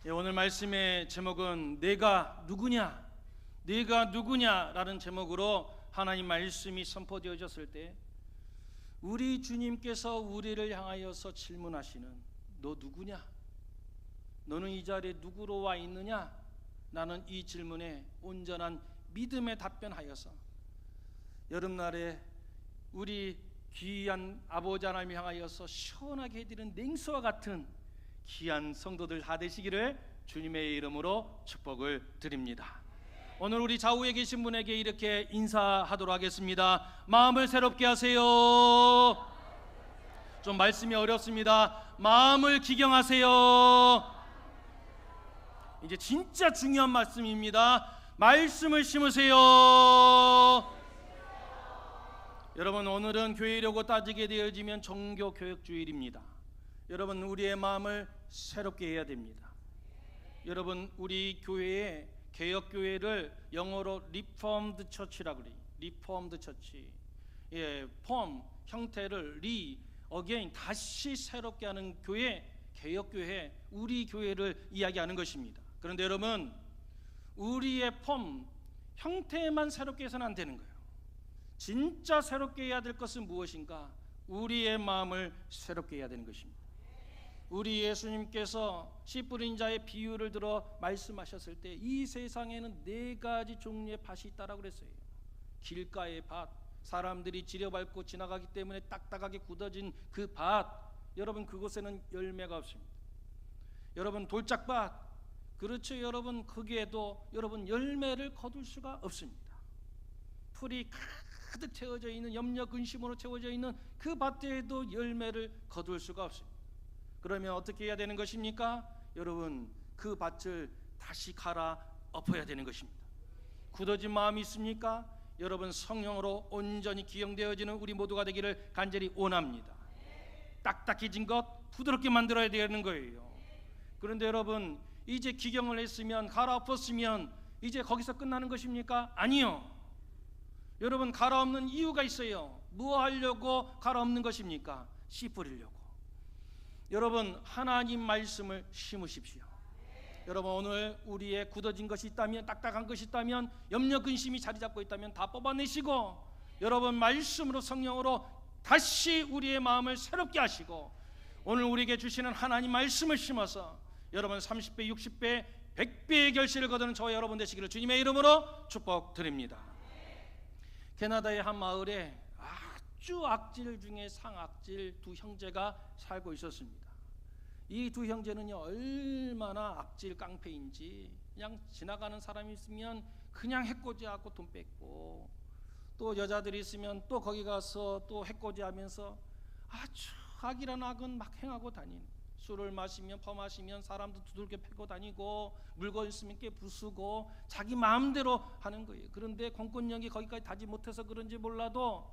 오늘 말씀의 제목은 내가 누구냐? 내가 누구냐라는 제목으로 하나님 말씀이 선포되어졌을 때 우리 주님께서 우리를 향하여서 질문하시는 너 누구냐? 너는 이 자리에 누구로 와 있느냐? 나는 이 질문에 온전한 믿음의 답변하여서 여름날에 우리 귀한 아버지 하나님 향하여서 시원하게 해드리는 냉수와 같은 귀한 성도들 다 되시기를 주님의 이름으로 축복을 드립니다. 오늘 우리 좌우에 계신 분에게 이렇게 인사하도록 하겠습니다. 마음을 새롭게 하세요. 좀 말씀이 어렵습니다. 마음을 기경하세요. 이제 진짜 중요한 말씀입니다. 말씀을 심으세요. 여러분, 오늘은 교회라고 따지게 되어지면 종교교육주일입니다. 여러분, 우리의 마음을 새롭게 해야 됩니다. 여러분, 우리 교회의 개혁교회를 영어로 리폼드 처치라고 그래요. 리폼드 처치. 폼 형태를 어게인 다시 새롭게 하는 교회, 개혁교회, 우리 교회를 이야기하는 것입니다. 그런데 여러분, 우리의 폼 형태만 새롭게 해서는 안 되는 거예요. 진짜 새롭게 해야 될 것은 무엇인가? 우리의 마음을 새롭게 해야 되는 것입니다. 우리 예수님께서 씨 뿌린 자의 비유를 들어 말씀하셨을 때 이 세상에는 4가지 종류의 밭이 있다라고 그랬어요. 길가의 밭, 사람들이 지려밟고 지나가기 때문에 딱딱하게 굳어진 그 밭, 여러분 그곳에는 열매가 없습니다. 여러분 돌짝밭, 그렇죠. 여러분 거기에도 여러분 열매를 거둘 수가 없습니다. 풀이 가득 채워져 있는, 염려 근심으로 채워져 있는 그 밭에도 열매를 거둘 수가 없습니다. 그러면 어떻게 해야 되는 것입니까? 여러분, 그 밭을 다시 갈아 엎어야 되는 것입니다. 굳어진 마음이 있습니까? 여러분, 성령으로 온전히 기용되어지는 우리 모두가 되기를 간절히 원합니다. 딱딱해진 것 부드럽게 만들어야 되는 거예요. 그런데 여러분, 이제 기경을 했으면, 갈아 엎었으면 이제 거기서 끝나는 것입니까? 아니요. 여러분, 갈아 엎는 이유가 있어요. 뭐 하려고 갈아 엎는 것입니까? 씨 뿌리려고. 여러분, 하나님 말씀을 심으십시오. 여러분, 오늘 우리의 굳어진 것이 있다면, 딱딱한 것이 있다면, 염려 근심이 자리 잡고 있다면 다 뽑아내시고, 여러분 말씀으로, 성령으로 다시 우리의 마음을 새롭게 하시고, 오늘 우리에게 주시는 하나님 말씀을 심어서 여러분 30배, 60배, 100배의 결실을 거두는 저와 여러분 되시기를 주님의 이름으로 축복드립니다. 캐나다의 한 마을에 아주 악질 중에 상악질 2 형제가 살고 있었습니다. 이 2 형제는요, 얼마나 악질 깡패인지, 그냥 지나가는 사람이 있으면 그냥 해코지하고 돈 뺏고, 또 여자들이 있으면 또 거기 가서 또 해코지하면서 아주 악이란 악은 막 행하고 다니는, 술을 마시면 퍼마시면 사람도 두들겨 패고 다니고, 물건 있으면 깨 부수고 자기 마음대로 하는 거예요. 그런데 공권력이 거기까지 닿지 못해서 그런지 몰라도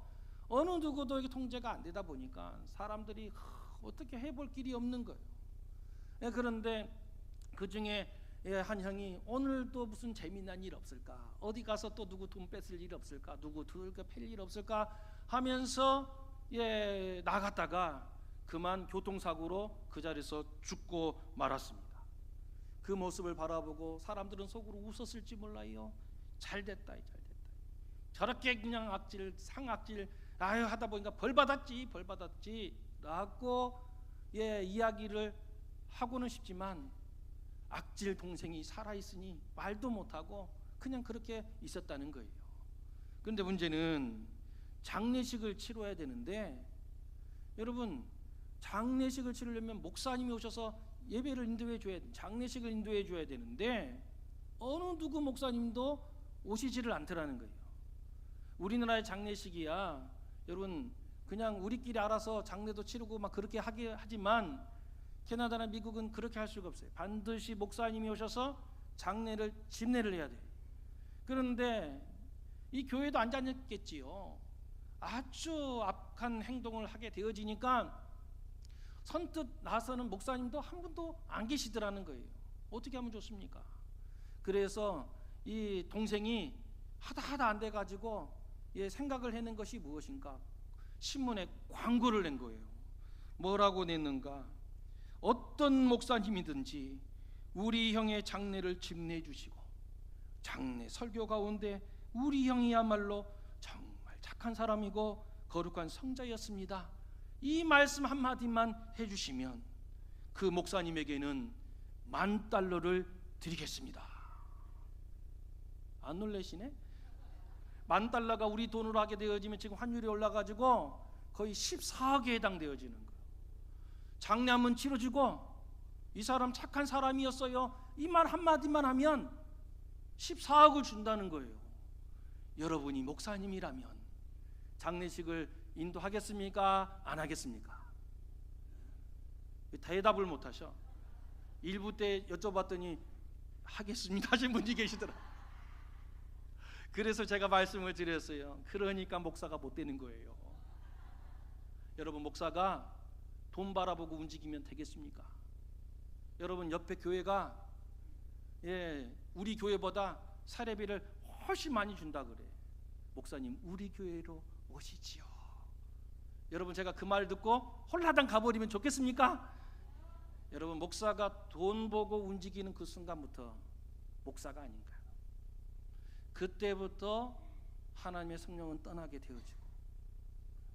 어느 누구도 이게 통제가 안 되다 보니까 사람들이 어떻게 해볼 길이 없는 거예요. 그런데 그 중에 한 형이 오늘도 무슨 재미난 일 없을까? 어디 가서 또 누구 돈 뺏을 일 없을까? 누구 두들겨 팰 일 없을까? 하면서 나갔다가 그만 교통사고로 그 자리에서 죽고 말았습니다. 그 모습을 바라보고 사람들은 속으로 웃었을지 몰라요. 잘됐다, 잘됐다. 저렇게 그냥 악질, 상악질 하다 보니까 벌 받았지 라고 이야기를 하고는 싶지만, 악질 동생이 살아있으니 말도 못하고 그냥 그렇게 있었다는 거예요. 그런데 문제는 장례식을 치러야 되는데, 여러분 장례식을 치르려면 목사님이 오셔서 예배를 인도해 줘야, 장례식을 인도해 줘야 되는데 어느 누구 목사님도 오시지를 않더라는 거예요. 우리나라의 장례식이야 여러분 그냥 우리끼리 알아서 장례도 치르고 막 그렇게 하게 하지만, 캐나다나 미국은 그렇게 할 수가 없어요. 반드시 목사님이 오셔서 장례를, 집례를 해야 돼요. 그런데 이 교회도 안 다녔겠지요. 아주 악한 행동을 하게 되어지니까 선뜻 나서는 목사님도 한 분도 안 계시더라는 거예요. 어떻게 하면 좋습니까? 그래서 이 동생이 하다 안 돼가지고 생각을 해낸 것이 무엇인가? 신문에 광고를 낸 거예요. 뭐라고 냈는가? 어떤 목사님이든지 우리 형의 장례를 집례해 주시고 장례 설교 가운데 우리 형이야말로 정말 착한 사람이고 거룩한 성자였습니다, 이 말씀 한마디만 해주시면 그 목사님에게는 $10,000를 드리겠습니다. 안 놀라시네? $10,000가 우리 돈으로 하게 되어지면 지금 환율이 올라가지고 거의 14억에 해당되어지는 거예요. 장례 한번 치러주고 이 사람 착한 사람이었어요, 이 말 한마디만 하면 14억을 준다는 거예요. 여러분이 목사님이라면 장례식을 인도하겠습니까? 안 하겠습니까? 대답을 못 하셔. 일부 때 여쭤봤더니 하겠습니다 하신 분이 계시더라. 그래서 제가 말씀을 드렸어요. 그러니까 목사가 못 되는 거예요. 여러분, 목사가 돈 바라보고 움직이면 되겠습니까? 여러분, 옆에 교회가 우리 교회보다 사례비를 훨씬 많이 준다 그래. 목사님, 우리 교회로 오시지요. 여러분, 제가 그 말 듣고 홀라당 가버리면 좋겠습니까? 여러분, 목사가 돈 보고 움직이는 그 순간부터 목사가 아닌가요? 그때부터 하나님의 성령은 떠나게 되어지고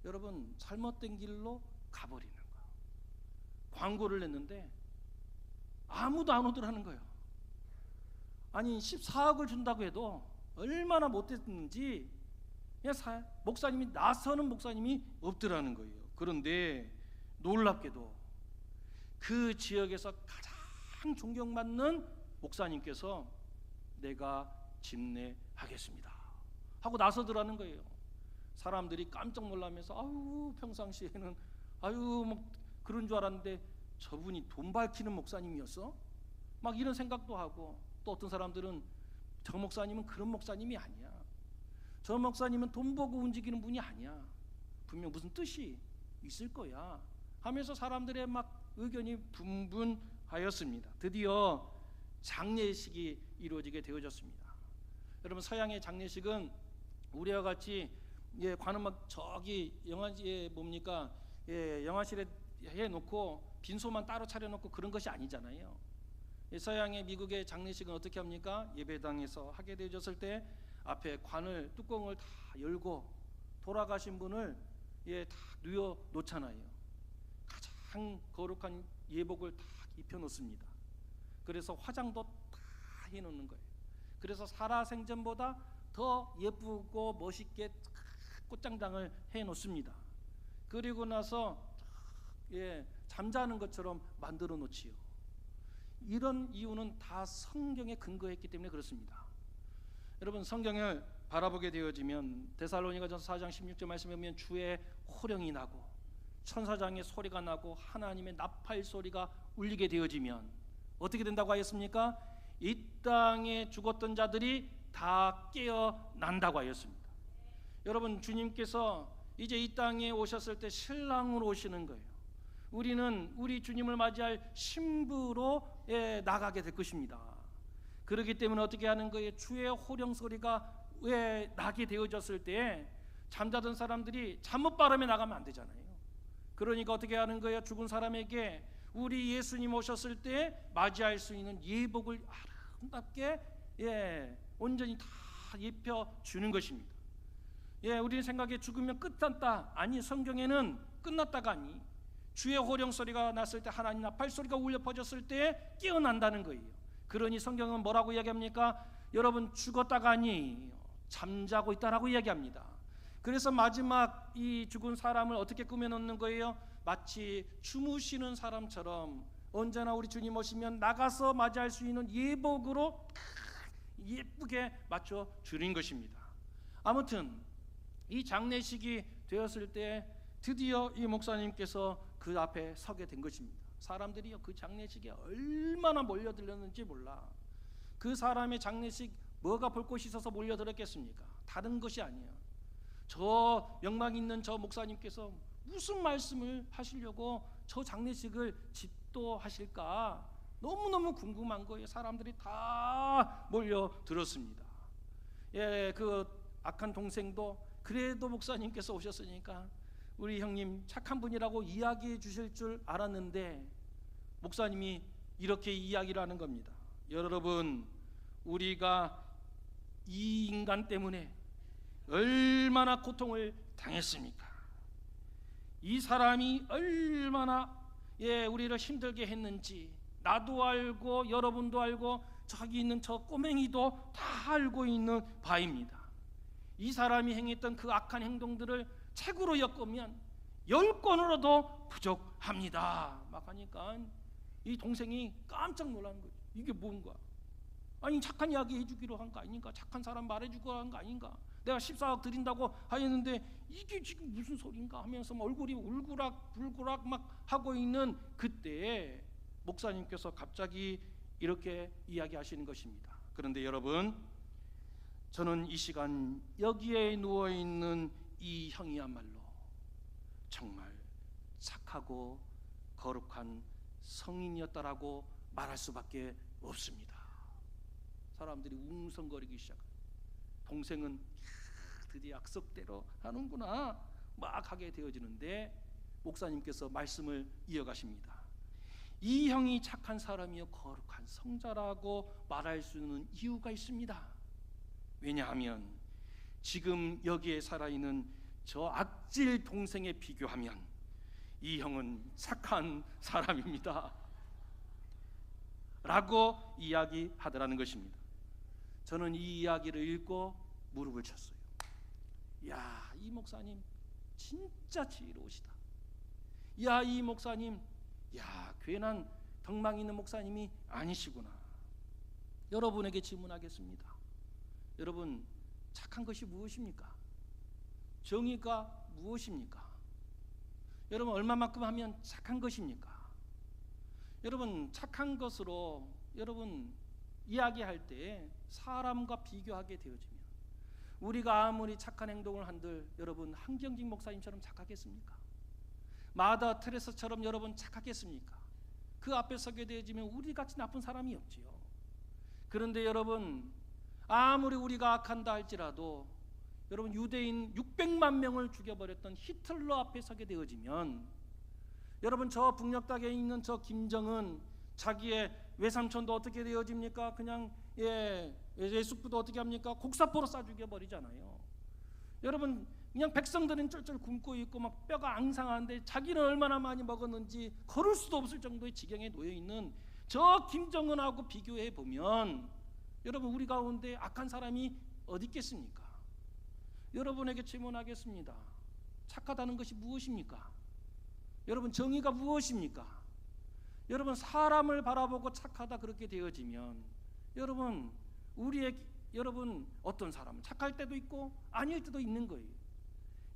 여러분, 잘못된 길로 가버리는 거예요. 광고를 냈는데 아무도 안 오더라는 거예요. 아니 14억을 준다고 해도 얼마나 못됐는지 목사님이 나서는 목사님이 없더라는 거예요. 그런데 놀랍게도 그 지역에서 가장 존경받는 목사님께서 내가 집례하겠습니다 하고 나서더라는 거예요. 사람들이 깜짝 놀라면서 아유, 평상시에는 아유 뭐 그런 줄 알았는데 저분이 돈 밝히는 목사님이었어? 막 이런 생각도 하고, 또 어떤 사람들은 저 목사님은 그런 목사님이 아니야, 저 목사님은 돈 보고 움직이는 분이 아니야, 분명 무슨 뜻이 있을 거야 하면서 사람들의 막 의견이 분분하였습니다. 드디어 장례식이 이루어지게 되어졌습니다. 여러분, 서양의 장례식은 우리와 같이 관음악 저기 영화실에 해놓고 빈소만 따로 차려놓고 그런 것이 아니잖아요. 서양의 미국의 장례식은 어떻게 합니까? 예배당에서 하게 되어졌을 때 앞에 관을 뚜껑을 다 열고 돌아가신 분을 다 누워 놓잖아요. 가장 거룩한 예복을 다 입혀 놓습니다. 그래서 화장도 다 해놓는 거예요. 그래서 살아생전보다 더 예쁘고 멋있게 꽃장장을 해놓습니다. 그리고 나서 잠자는 것처럼 만들어 놓지요. 이런 이유는 다 성경에 근거했기 때문에 그렇습니다. 여러분, 성경을 바라보게 되어지면 데살로니가전서 4장 16절 말씀에 보면 주의 호령이 나고 천사장의 소리가 나고 하나님의 나팔 소리가 울리게 되어지면 어떻게 된다고 하였습니까? 이 땅에 죽었던 자들이 다 깨어난다고 하였습니다. 여러분, 주님께서 이제 이 땅에 오셨을 때 신랑으로 오시는 거예요. 우리는 우리 주님을 맞이할 신부로 나가게 될 것입니다. 그렇기 때문에 어떻게 하는 거예요? 주의 호령 소리가 나게 되어졌을 때 잠자던 사람들이 잠못 바람에 나가면 안 되잖아요. 그러니까 어떻게 하는 거예요? 죽은 사람에게 우리 예수님 오셨을 때 맞이할 수 있는 예복을 아름답게 온전히 다 입혀 주는 것입니다. 우리 생각에 죽으면 끝났다. 아니, 성경에는 끝났다가 아니, 주의 호령 소리가 났을 때, 하나님 나팔 소리가 울려 퍼졌을 때 깨어난다는 거예요. 그러니 성경은 뭐라고 이야기합니까? 여러분, 죽었다가 아니에요, 잠자고 있다라고 이야기합니다. 그래서 마지막 이 죽은 사람을 어떻게 꾸며놓는 거예요? 마치 주무시는 사람처럼 언제나 우리 주님 오시면 나가서 맞이할 수 있는 예복으로 예쁘게 맞춰 주는 것입니다. 아무튼 이 장례식이 되었을 때 드디어 이 목사님께서 그 앞에 서게 된 것입니다. 사람들이요, 그 장례식에 얼마나 몰려들었는지 몰라. 그 사람의 장례식 뭐가 볼 곳이 있어서 몰려들었겠습니까? 다른 것이 아니야. 저 명망 있는 저 목사님께서 무슨 말씀을 하시려고 저 장례식을 집도하실까 너무너무 궁금한 거예요. 사람들이 다 몰려들었습니다. 그 악한 동생도 그래도 목사님께서 오셨으니까 우리 형님 착한 분이라고 이야기해 주실 줄 알았는데 목사님이 이렇게 이야기를 하는 겁니다. 여러분, 우리가 이 인간 때문에 얼마나 고통을 당했습니까? 이 사람이 얼마나 우리를 힘들게 했는지 나도 알고 여러분도 알고 저기 있는 저 꼬맹이도 다 알고 있는 바입니다. 이 사람이 행했던 그 악한 행동들을 책으로 엮으면 10권으로도 부족합니다. 막 하니까 이 동생이 깜짝 놀라는 거죠. 이게 뭔가? 아니, 착한 이야기 해주기로 한 거 아닌가? 착한 사람 말해주기로 한 거 아닌가? 내가 14억 드린다고 하였는데 이게 지금 무슨 소린가 하면서 얼굴이 울그락불그락 막 하고 있는 그때에 목사님께서 갑자기 이렇게 이야기하시는 것입니다. 그런데 여러분, 저는 이 시간 여기에 누워있는 이 형이야말로 정말 착하고 거룩한 성인이었다라고 말할 수밖에 없습니다. 사람들이 웅성거리기 시작합니다. 동생은 드디어 약속대로 하는구나 막 하게 되어지는데 목사님께서 말씀을 이어가십니다. 이 형이 착한 사람이요 거룩한 성자라고 말할 수 있는 이유가 있습니다. 왜냐하면 지금 여기에 살아있는 저 악질 동생에 비교하면 이 형은 착한 사람입니다 라고 이야기하더라는 것입니다. 저는 이 이야기를 읽고 무릎을 쳤어요. 야, 이 목사님 진짜 지혜로우시다. 야, 이 목사님, 야, 괜한 덕망 있는 목사님이 아니시구나. 여러분에게 질문하겠습니다. 여러분, 착한 것이 무엇입니까? 정의가 무엇입니까? 여러분, 얼마만큼 하면 착한 것입니까? 여러분, 착한 것으로 여러분 이야기할 때 사람과 비교하게 되어지면 우리가 아무리 착한 행동을 한들 여러분 한경직 목사님처럼 착하겠습니까? 마더 테레사처럼 여러분 착하겠습니까? 그 앞에 서게 되어지면 우리같이 나쁜 사람이 없지요. 그런데 여러분, 아무리 우리가 악한다 할지라도 여러분 유대인 600만 명을 죽여버렸던 히틀러 앞에 서게 되어지면 여러분 저 북녘땅에 있는 저 김정은 자기의 외삼촌도 어떻게 되어집니까? 그냥 예수부도 어떻게 합니까? 곡사포로 쏴 죽여버리잖아요. 여러분 그냥 백성들은 쫄쫄 굶고 있고 막 뼈가 앙상한데 자기는 얼마나 많이 먹었는지 걸을 수도 없을 정도의 지경에 놓여있는 저 김정은하고 비교해 보면 여러분 우리 가운데 악한 사람이 어디 있겠습니까? 여러분에게 질문하겠습니다. 착하다는 것이 무엇입니까? 여러분 정의가 무엇입니까? 여러분 사람을 바라보고 착하다 그렇게 되어지면 여러분 여러분 어떤 사람은 착할 때도 있고 아닐 때도 있는 거예요.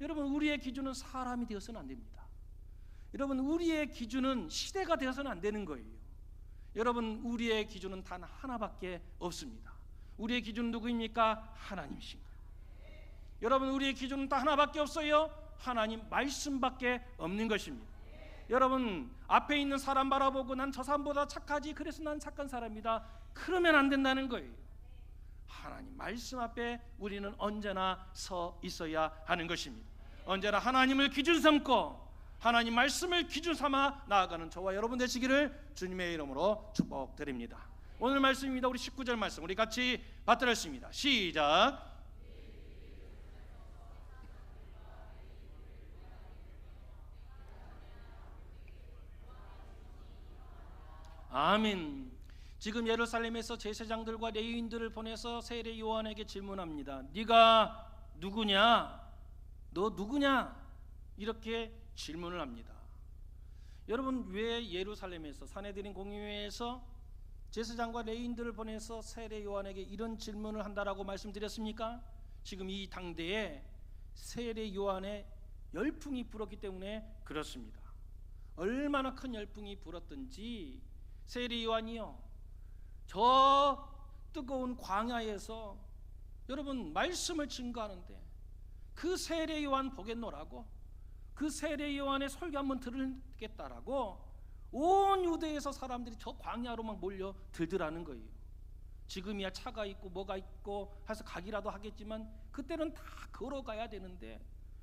여러분 우리의 기준은 사람이 되어서는 안 됩니다. 여러분 우리의 기준은 시대가 되어서는 안 되는 거예요. 여러분 우리의 기준은 단 하나밖에 없습니다. 우리의 기준은 누구입니까? 하나님이신 거예요. 여러분 우리의 기준은 단 하나밖에 없어요. 하나님 말씀밖에 없는 것입니다. 여러분 앞에 있는 사람 바라보고 난 저 사람보다 착하지 그래서 난 착한 사람이다 그러면 안 된다는 거예요. 하나님 말씀 앞에 우리는 언제나 서 있어야 하는 것입니다. 언제나 하나님을 기준 삼고 하나님 말씀을 기준 삼아 나아가는 저와 여러분 되시기를 주님의 이름으로 축복드립니다. 오늘 말씀입니다. 우리 19절 말씀 우리 같이 받들었습니다. 시작. 아멘. 지금 예루살렘에서 제사장들과 레위인들을 보내서 세례 요한에게 질문합니다. 네가 누구냐? 너 누구냐? 이렇게 질문을 합니다. 여러분 왜 예루살렘에서 사내들인 공의회에서 제사장과 레위인들을 보내서 세례 요한에게 이런 질문을 한다라고 말씀드렸습니까? 지금 이 당대에 세례 요한의 열풍이 불었기 때문에 그렇습니다. 얼마나 큰 열풍이 불었든지 세례 요한이요 저 뜨거운 광야에서 여러분 말씀을 증거하는데 그 세례 요한 보겠노라고 그 세례 요한의 설교 한번 들으겠다라고 온 유대에서 사람들이 저 광야로 막 몰려 들더라는 거예요. 지금이야 차가 있고 뭐가 있고 해서 가기라도 하겠지만 그때는 다 걸어가야 되는데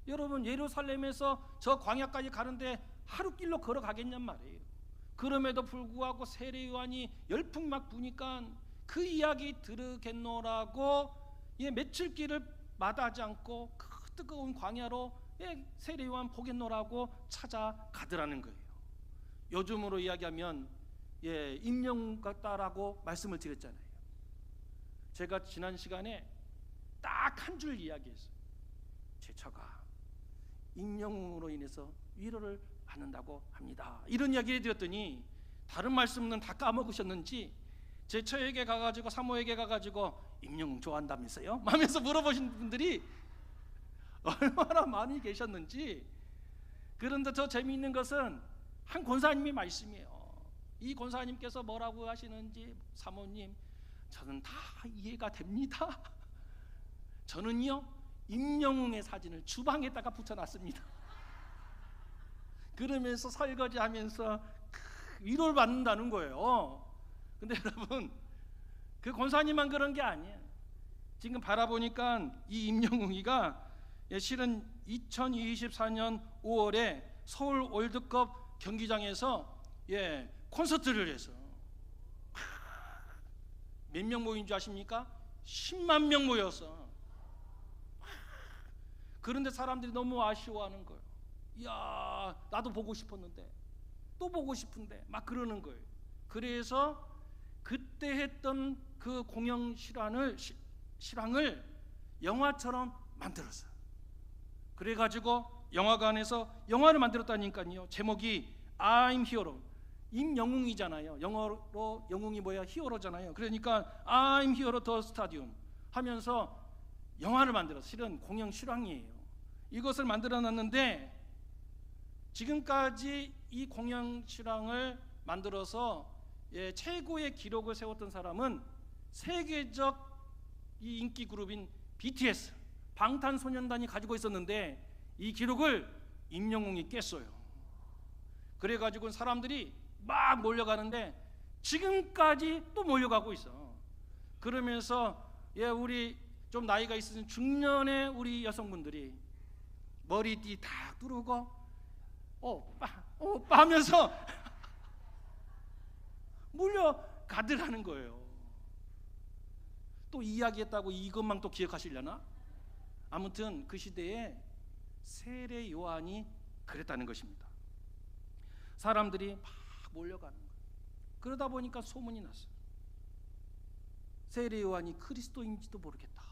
여러분 예루살렘에서 저 광야까지 가는데 하루 길로 걸어가겠냔 말이에요. 그럼에도 불구하고 세례 요한이 열풍 막 부니까 그 이야기 들으겠노라고 며칠 길을 마다하지 않고 그 뜨거운 광야로 세례 요한 보겠노라고 찾아가더라는 거예요. 요즘으로 이야기하면 임영웅 같다라고 말씀을 드렸잖아요. 제가 지난 시간에 딱 한 줄 이야기했어요. 제 처가 임영웅으로 인해서 위로를 받는다고 합니다. 이런 이야기를 드렸더니 다른 말씀은 다 까먹으셨는지 제 처에게 가가지고 사모에게 가가지고 임영웅 좋아한다면서요? 하면서 물어보신 분들이 얼마나 많이 계셨는지. 그런데 더 재미있는 것은 한 권사님의 말씀이에요. 이 권사님께서 뭐라고 하시는지, 사모님 저는 다 이해가 됩니다. 저는요 임영웅의 사진을 주방에다가 붙여놨습니다. 그러면서 설거지하면서 위로를 받는다는 거예요. 근데 여러분, 그 권사님만 그런 게 아니에요. 지금 바라보니까 이 임영웅이가 실은 2024년 5월에 서울 월드컵 경기장에서 콘서트를 해서 몇 명 모인 줄 아십니까? 10만 명 모였어. 그런데 사람들이 너무 아쉬워하는 거예요. 이야, 나도 보고 싶었는데, 또 보고 싶은데, 막 그러는 거예요. 그래서 그때 했던 그 공영 실황을 영화처럼 만들었어요. 그래가지고 영화관에서 영화를 만들었다니까요. 제목이 I'm Hero. 임영웅이잖아요. 영어로 영웅이 뭐야? 히어로잖아요. 그러니까 I'm Hero the Stadium 하면서 영화를 만들었어요. 실은 공영 실황이에요. 이것을 만들어놨는데 지금까지 이 공영 실황을 만들어서 최고의 기록을 세웠던 사람은 세계적 이 인기 그룹인 BTS, 방탄소년단이 가지고 있었는데 이 기록을 임영웅이 깼어요. 그래가지고 사람들이 막 몰려가는데 지금까지 또 몰려가고 있어. 그러면서 우리 좀 나이가 있으신 중년의 우리 여성분들이 머리띠 다 두르고 오빠 하면서 몰려가더라는 거예요. 또 이야기했다고 이것만 또 기억하시려나? 아무튼 그 시대에 세례 요한이 그랬다는 것입니다. 사람들이 막 몰려가는 거예요. 그러다 보니까 소문이 났어요. 세례 요한이 그리스도인지도 모르겠다.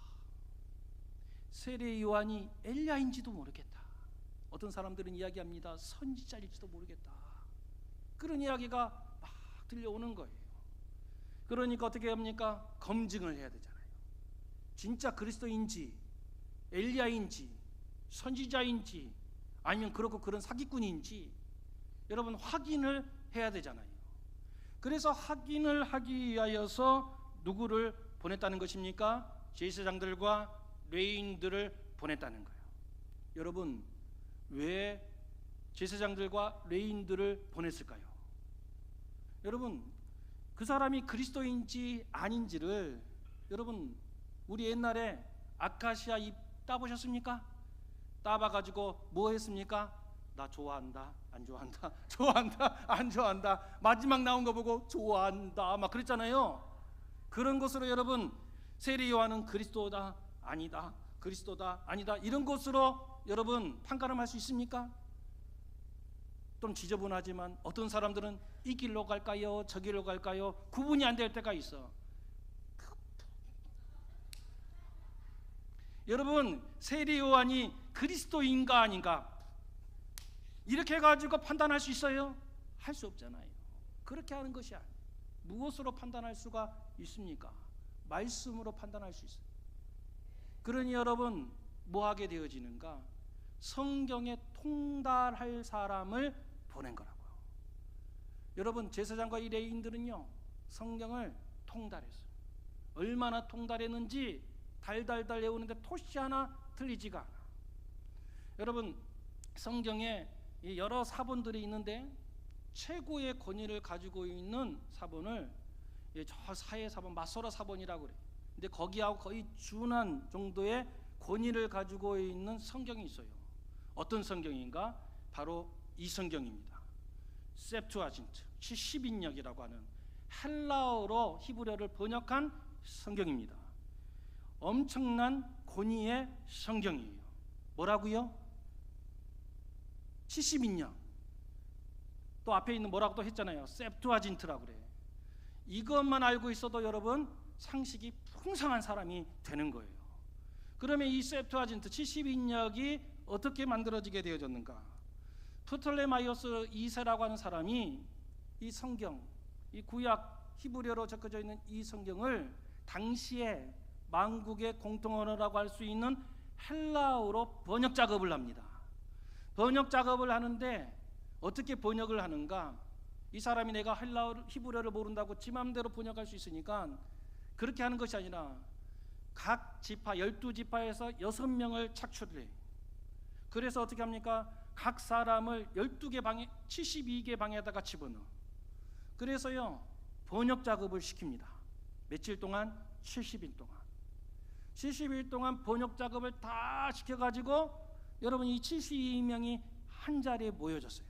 세례 요한이 엘리야인지도 모르겠다. 어떤 사람들은 이야기합니다. 선지자일지도 모르겠다. 그런 이야기가 막 들려오는 거예요. 그러니까 어떻게 합니까? 검증을 해야 되잖아요. 진짜 그리스도인지 엘리야인지 선지자인지 아니면 그런 사기꾼인지 여러분 확인을 해야 되잖아요. 그래서 확인을 하기 위하여서 누구를 보냈다는 것입니까? 제사장들과 레위인들을 보냈다는 거예요. 여러분, 왜 제사장들과 레위인들을 보냈을까요? 여러분, 그 사람이 그리스도인지 아닌지를 여러분 우리 옛날에 아카시아 잎 따보셨습니까? 따봐가지고 뭐 했습니까? 나 좋아한다, 안 좋아한다, 좋아한다, 안 좋아한다, 마지막 나온 거 보고 좋아한다 막 그랬잖아요. 그런 것으로 여러분 세례 요한은 그리스도다 아니다, 그리스도다 아니다 이런 것으로 여러분 판가름할 수 있습니까? 좀 지저분하지만 어떤 사람들은 이 길로 갈까요, 저 길로 갈까요 구분이 안 될 때가 있어. 여러분 세례 요한이 그리스도인가 아닌가 이렇게 해가지고 판단할 수 있어요? 할 수 없잖아요. 그렇게 하는 것이 아니에요. 무엇으로 판단할 수가 있습니까? 말씀으로 판단할 수 있어요. 그러니 여러분 뭐 하게 되어지는가? 성경에 통달할 사람을 보낸 거라고요. 여러분 제사장과 이 레위인들은요 성경을 통달했어요. 얼마나 통달했는지 달달달 외우는데 토시 하나 틀리지가 않아. 여러분 성경에 여러 사본들이 있는데 최고의 권위를 가지고 있는 사본을 저 사해 사본 마소라 사본이라고 그래요. 근데 거기하고 거의 준한 정도의 권위를 가지고 있는 성경이 있어요. 어떤 성경인가? 바로 이 성경입니다. 셉투아진트 70인역이라고 하는 헬라어로 히브리어를 번역한 성경입니다. 엄청난 권위의 성경이에요. 뭐라고요? 70인역. 또 앞에 있는 뭐라고 또 했잖아요. 셉투아진트라고 그래. 이것만 알고 있어도 여러분 상식이 풍성한 사람이 되는 거예요. 그러면 이 셉투아진트 70인역이 어떻게 만들어지게 되어졌는가? 프톨레마이오스 2세라고 하는 사람이 이 성경, 이 구약 히브리어로 적혀져 있는 이 성경을 당시에 만국의 공통언어라고 할 수 있는 헬라어로 번역 작업을 합니다. 번역 작업을 하는데 어떻게 번역을 하는가? 이 사람이 내가 헬라어, 히브리어를 모른다고 지 맘대로 번역할 수 있으니까 그렇게 하는 것이 아니라 각 지파 12지파에서 6명을 착출을 해요. 그래서 어떻게 합니까? 각 사람을 12개 방에 72개 방에다가 집어넣어. 그래서요 번역 작업을 시킵니다. 며칠 동안? 70일 동안. 70일 동안 번역 작업을 다 시켜가지고 여러분 이 72명이 한 자리에 모여졌어요.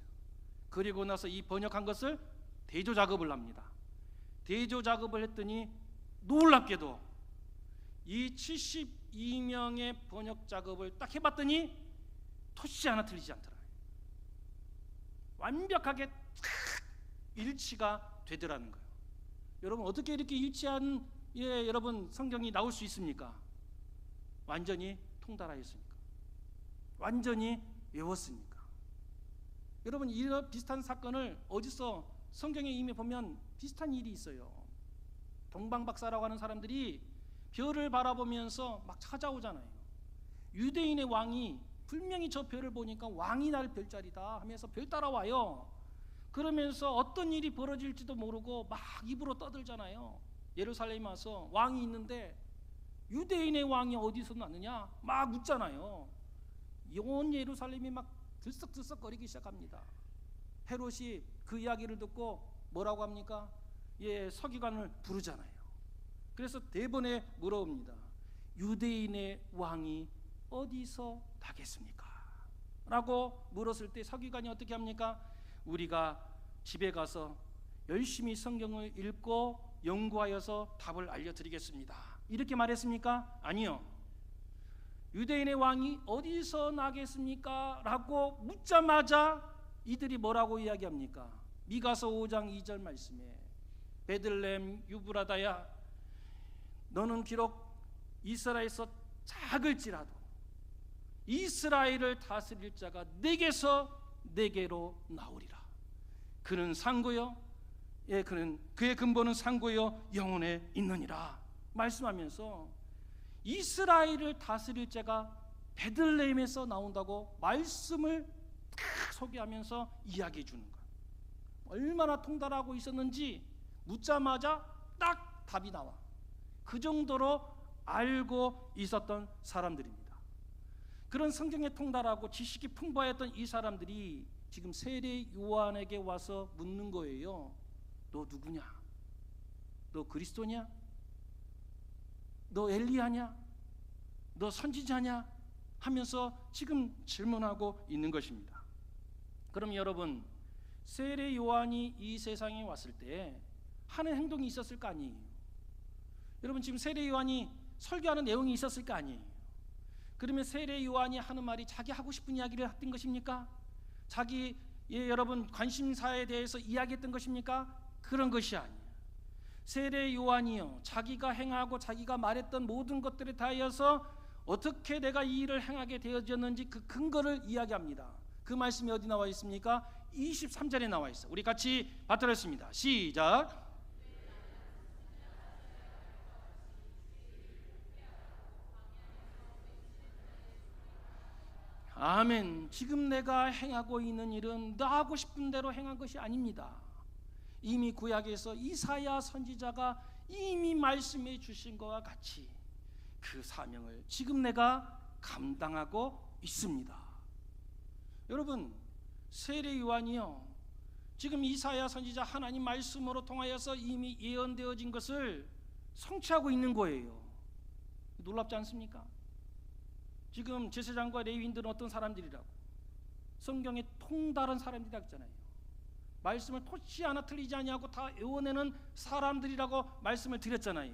그리고 나서 이 번역한 것을 대조 작업을 합니다. 대조 작업을 했더니 놀랍게도 이 72명의 번역 작업을 딱 해봤더니 토시 하나 틀리지 않더라. 완벽하게 일치가 되더라는 거예요. 여러분 어떻게 이렇게 일치한 여러분 성경이 나올 수 있습니까? 완전히 통달하였으니까, 완전히 외웠으니까. 여러분 이런 비슷한 사건을 어디서 성경에 이미 보면 비슷한 일이 있어요. 동방박사라고 하는 사람들이 별을 바라보면서 막 찾아오잖아요. 유대인의 왕이 분명히 저 별을 보니까 왕이 날 별자리다 하면서 별 따라와요. 그러면서 어떤 일이 벌어질지도 모르고 막 입으로 떠들잖아요. 예루살렘에 와서 왕이 있는데 유대인의 왕이 어디서 났느냐 막 묻잖아요. 온 예루살렘이 막 들썩들썩거리기 시작합니다. 헤롯이 그 이야기를 듣고 뭐라고 합니까? 서기관을 부르잖아요. 그래서 대번에 물어봅니다. 유대인의 왕이 어디서 나겠습니까? 라고 물었을 때 서기관이 어떻게 합니까? 우리가 집에 가서 열심히 성경을 읽고 연구하여서 답을 알려드리겠습니다. 이렇게 말했습니까? 아니요. 유대인의 왕이 어디서 나겠습니까? 라고 묻자마자 이들이 뭐라고 이야기합니까? 미가서 5장 2절 말씀에 베들레헴 유브라다야 너는 비록 이스라엘에서 작을지라도 이스라엘을 다스릴 자가 내게서 내게로 나오리라. 그는 상고요, 그의 근본은 상고요 영혼에 있느니라 말씀하면서 이스라엘을 다스릴 자가 베들레헴에서 나온다고 말씀을 딱 소개하면서 이야기해 주는 거예요. 얼마나 통달하고 있었는지 묻자마자 딱 답이 나와. 그 정도로 알고 있었던 사람들입니다. 그런 성경에 통달하고 지식이 풍부했던 이 사람들이 지금 세례 요한에게 와서 묻는 거예요. 너 누구냐? 너 그리스도냐? 너 엘리야냐? 너 선지자냐? 하면서 지금 질문하고 있는 것입니다. 그럼 여러분, 세례 요한이 이 세상에 왔을 때 하는 행동이 있었을 거 아니에요? 여러분 지금 세례 요한이 설교하는 내용이 있었을 거 아니에요? 그러면 세례 요한이 하는 말이 자기 하고 싶은 이야기를 했던 것입니까? 자기 여러분 관심사에 대해서 이야기했던 것입니까? 그런 것이 아니에요. 세례 요한이요 자기가 행하고 자기가 말했던 모든 것들에 대하여서 어떻게 내가 이 일을 행하게 되어졌는지 그 근거를 이야기합니다. 그 말씀이 어디 나와 있습니까? 23절에 나와 있어. 우리 같이 받들었습니다. 시작. 아멘. 지금 내가 행하고 있는 일은 나 하고 싶은 대로 행한 것이 아닙니다. 이미 구약에서 이사야 선지자가 이미 말씀해 주신 것과 같이 그 사명을 지금 내가 감당하고 있습니다. 여러분 세례 요한이요 지금 이사야 선지자 하나님 말씀으로 통하여서 이미 예언되어진 것을 성취하고 있는 거예요. 놀랍지 않습니까? 지금 제사장과 레위인들은 어떤 사람들이라고? 성경에 통달한 사람들이라고 했잖아요. 말씀을 토치 하나 틀리지 아니하고 다 외워내는 사람들이라고 말씀을 드렸잖아요.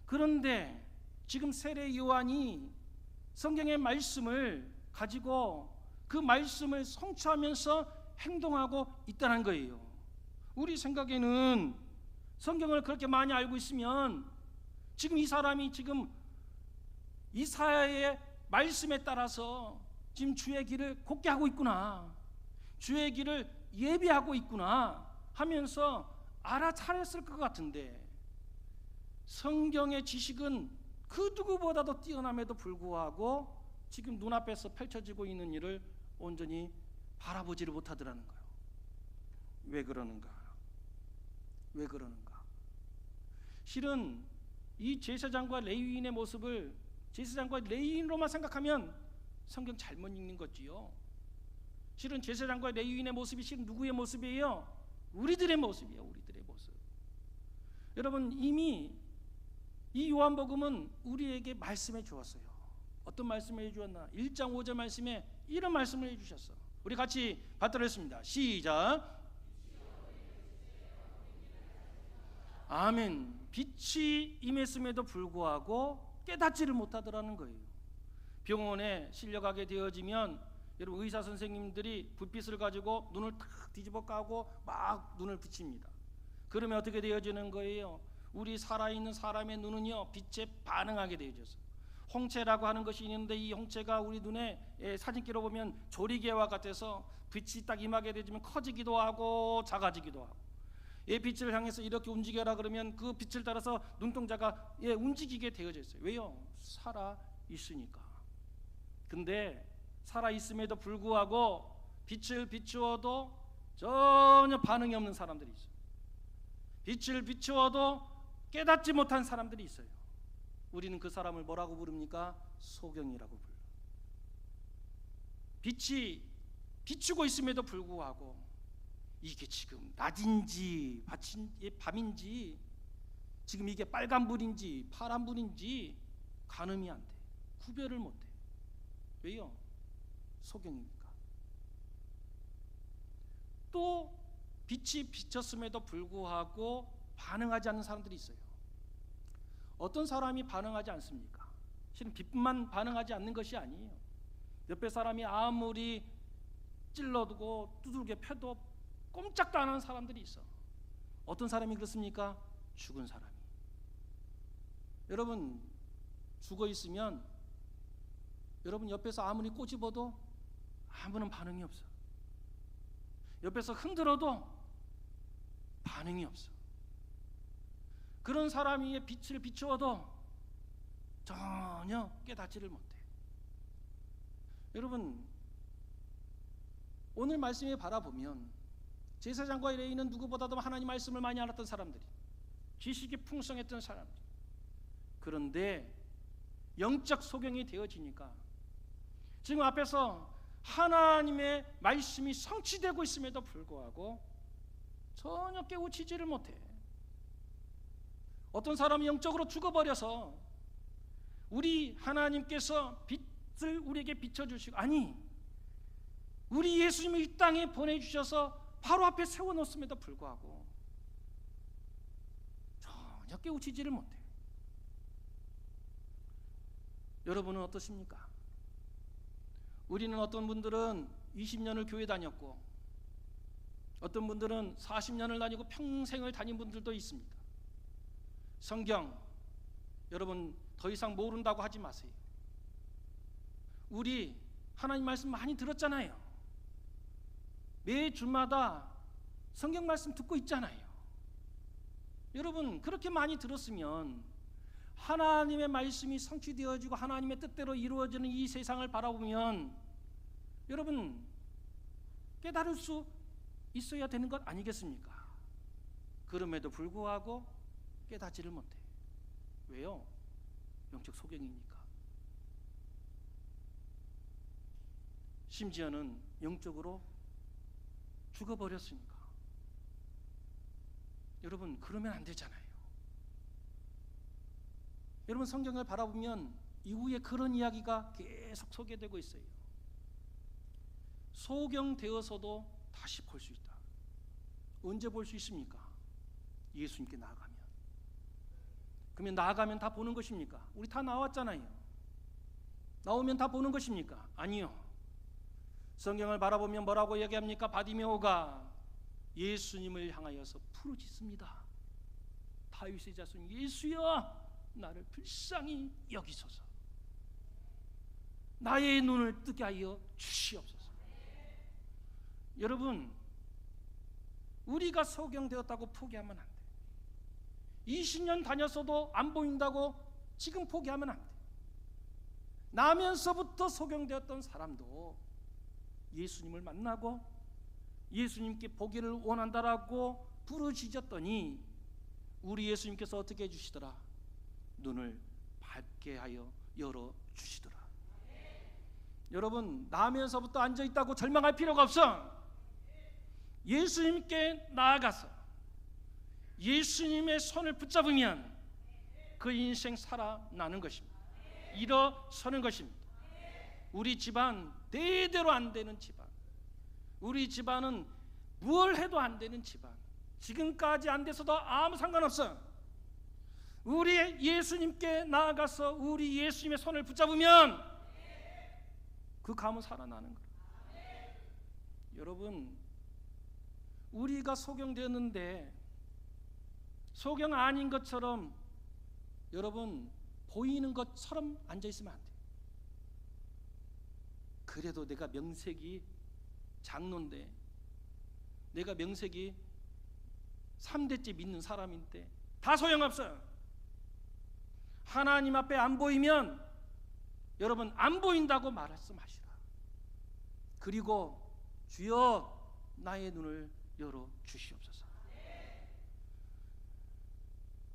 그런데 지금 세례 요한이 성경의 말씀을 가지고 그 말씀을 성취하면서 행동하고 있다는 거예요. 우리 생각에는 성경을 그렇게 많이 알고 있으면 지금 이 사람이 지금 이사야의 말씀에 따라서 지금 주의 길을 곱게 하고 있구나, 주의 길을 예비하고 있구나 하면서 알아차렸을 것 같은데, 성경의 지식은 그 누구보다도 뛰어남에도 불구하고 지금 눈앞에서 펼쳐지고 있는 일을 온전히 바라보지를 못하더라는 거예요. 왜 그러는가? 왜 그러는가? 실은 이 제사장과 레위인의 모습을 제사장과 레위인으로만 생각하면 성경 잘못 읽는 거지요. 실은 제사장과 레위인의 모습이 실은 누구의 모습이에요? 우리들의 모습이에요. 우리들의 모습. 여러분, 이미 이 요한복음은 우리에게 말씀해 주었어요. 어떤 말씀을 해주었나? 1장 5절 말씀에 이런 말씀을 해주셨어. 우리 같이 받들었습니다. 시작. 아멘. 빛이 임했음에도 불구하고 깨닫지를 못하더라는 거예요. 병원에 실려가게 되어지면 여러분, 의사 선생님들이 불빛을 가지고 눈을 탁 뒤집어 까고 막 눈을 붙입니다. 그러면 어떻게 되어지는 거예요? 우리 살아있는 사람의 눈은요, 빛에 반응하게 되어졌어요. 홍채라고 하는 것이 있는데 이 홍채가 우리 눈에 사진기로 보면 조리개와 같아서 빛이 딱 임하게 되면 커지기도 하고 작아지기도 하고, 빛을 향해서 이렇게 움직여라 그러면 그 빛을 따라서 눈동자가 움직이게 되어져 있어요. 왜요? 살아 있으니까. 근데 살아 있음에도 불구하고 빛을 비추어도 전혀 반응이 없는 사람들이 있어요. 빛을 비추어도 깨닫지 못한 사람들이 있어요. 우리는 그 사람을 뭐라고 부릅니까? 소경이라고 불러요. 빛이 비추고 있음에도 불구하고 이게 지금 낮인지 밤인지, 지금 이게 빨간불인지 파란불인지 가늠이 안 돼. 구별을 못 해. 왜요? 소경이니까. 또 빛이 비쳤음에도 불구하고 반응하지 않는 사람들이 있어요. 어떤 사람이 반응하지 않습니까? 실은 빛만 반응하지 않는 것이 아니에요. 옆에 사람이 아무리 찔러두고 두들겨 펴도 꼼짝도 안 하는 사람들이 있어. 어떤 사람이 그렇습니까? 죽은 사람이. 여러분, 죽어 있으면 여러분 옆에서 아무리 꼬집어도 아무런 반응이 없어. 옆에서 흔들어도 반응이 없어. 그런 사람이 빛을 비추어도 전혀 깨닫지를 못해. 여러분, 오늘 말씀에 바라보면 제사장과 레위인은 누구보다도 하나님 말씀을 많이 알았던 사람들이, 지식이 풍성했던 사람들. 그런데 영적 소경이 되어지니까 지금 앞에서 하나님의 말씀이 성취되고 있음에도 불구하고 전혀 깨우치지를 못해. 어떤 사람이 영적으로 죽어버려서 우리 하나님께서 빛을 우리에게 비춰주시고, 아니 우리 예수님을 이 땅에 보내주셔서 바로 앞에 세워놓았음에도 불구하고 전혀 깨우치지를 못해. 여러분은 어떠십니까? 우리는 어떤 분들은 20년을 교회 다녔고 어떤 분들은 40년을 다니고 평생을 다닌 분들도 있습니다. 성경 여러분 더 이상 모른다고 하지 마세요. 우리 하나님 말씀 많이 들었잖아요. 매 주마다 성경 말씀 듣고 있잖아요. 여러분 그렇게 많이 들었으면 하나님의 말씀이 성취되어지고 하나님의 뜻대로 이루어지는 이 세상을 바라보면 여러분 깨달을 수 있어야 되는 것 아니겠습니까? 그럼에도 불구하고 깨닫지를 못해. 왜요? 영적 소경이니까. 심지어는 영적으로 죽어버렸으니까. 여러분 그러면 안 되잖아요. 여러분 성경을 바라보면 이후에 그런 이야기가 계속 소개되고 있어요. 소경되어서도 다시 볼 수 있다. 언제 볼 수 있습니까? 예수님께 나아가면. 그러면 나아가면 다 보는 것입니까? 우리 다 나왔잖아요. 나오면 다 보는 것입니까? 아니요. 성경을 바라보면 뭐라고 얘기합니까? 바디메오가 예수님을 향하여서 부르짖습니다. 다윗의 자손 예수여, 나를 불쌍히 여기소서. 나의 눈을 뜨게 하여 주시옵소서. 여러분, 우리가 소경되었다고 포기하면 안 돼. 20년 다녔어도 안 보인다고 지금 포기하면 안 돼. 나면서부터 소경되었던 사람도 예수님을 만나고 예수님께 보기를 원한다라고 부르짖었더니 우리 예수님께서 어떻게 해주시더라? 눈을 밝게 하여 열어주시더라. 여러분, 나면서부터 앉아있다고 절망할 필요가 없어. 예수님께 나아가서 예수님의 손을 붙잡으면 그 인생 살아나는 것입니다. 일어서는 것입니다. 우리 집안 대대로 안 되는 집안, 우리 집안은 뭘 해도 안 되는 집안, 지금까지 안 돼서도 아무 상관없어. 우리 예수님께 나아가서 우리 예수님의 손을 붙잡으면 그 가문 살아나는 거예요. 여러분, 우리가 소경되었는데 소경 아닌 것처럼 여러분 보이는 것처럼 앉아있으면 안 돼요. 그래도 내가 명색이 장로인데, 내가 명색이 3대째 믿는 사람인데 다 소용없어요. 하나님 앞에 안 보이면 여러분 안 보인다고 말씀하시라. 그리고 주여 나의 눈을 열어 주시옵소서.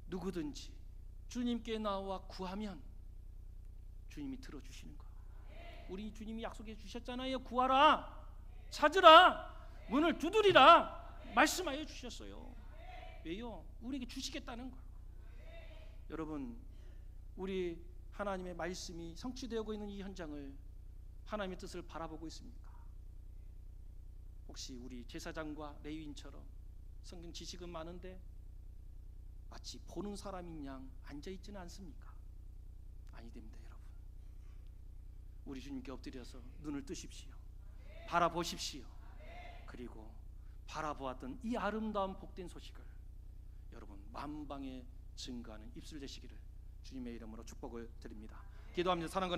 누구든지 주님께 나와 구하면 주님이 들어주시는 거. 우리 주님이 약속해 주셨잖아요. 구하라, 찾으라, 문을 두드리라 말씀하여 주셨어요. 왜요? 우리에게 주시겠다는 거예요. 여러분, 우리 하나님의 말씀이 성취되고 있는 이 현장을 하나님의 뜻을 바라보고 있습니까? 혹시 우리 제사장과 레위인처럼 성경 지식은 많은데 마치 보는 사람인 양 앉아있지는 않습니까? 아니 됩니다. 여러분, 우리 주님께 엎드려서 눈을 뜨십시오. 바라보십시오. 그리고 바라보았던 이 아름다운 복된 소식을 여러분 만방에 증거하는 입술 되시기를 주님의 이름으로 축복을 드립니다. 기도합니다. 사랑하는